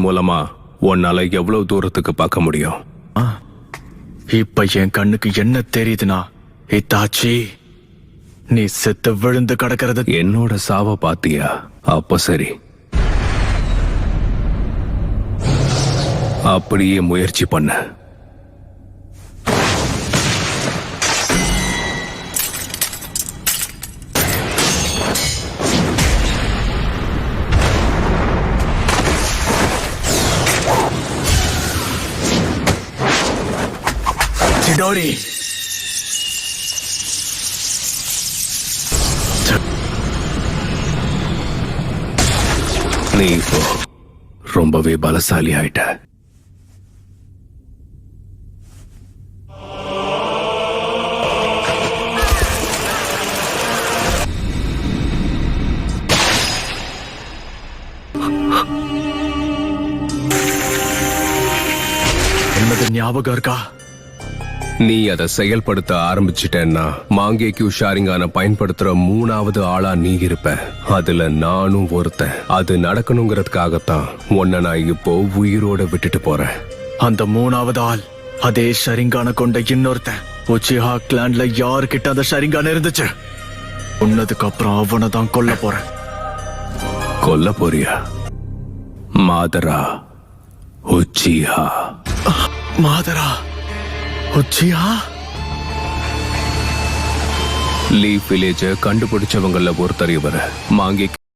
மூலமா உன்னால எவ்வளவு தூரத்துக்கு பார்க்க முடியும்? இப்ப என் கண்ணுக்கு என்ன தெரியுதுன்னா, இத்தாச்சி நீ செத்து விழுந்து கிடக்கிறது. என்னோட சாவ பாத்தியா? அப்ப சரி, அப்படியே முயற்சி பண்ண. சிடோரி, நீ இப்போ ரொம்பவே பலசாலி ஆயிட்ட. என்னது ஞாபகம் இருக்கா? நீ அதை செயல்படுத்த ஆரம்பிச்சிட்டேன்னா மாங்கேக்யூ ஷாரிங்கான பயன்படுத்துற 3வது ஆளா நீ இருப்ப. அதுல நானும் ஒருத்தன். அது நடக்கணுங்கிறதுக்காகத்தான் உன்னை நான் இப்போ உயிரோட விட்டுட்டு போறேன். அந்த 3வது ஆள் அதே ஷரிங்கான கொண்ட இன்னொருத்தன். உச்சிஹா கிளான்ல யாருக்கிட்ட அந்த ஷரிங்கான இருந்துச்சு, உன்னதுக்கு அப்புறம் அவனை தான் கொல்ல போறேன். கொல்ல போறியா? மாதரா உச்சிஹா. மாதரா உச்சிஹா? லீஃப் வில்லேஜ கண்டுபிடிச்சவங்கள ஒருத்தர் இவர. மாங்கே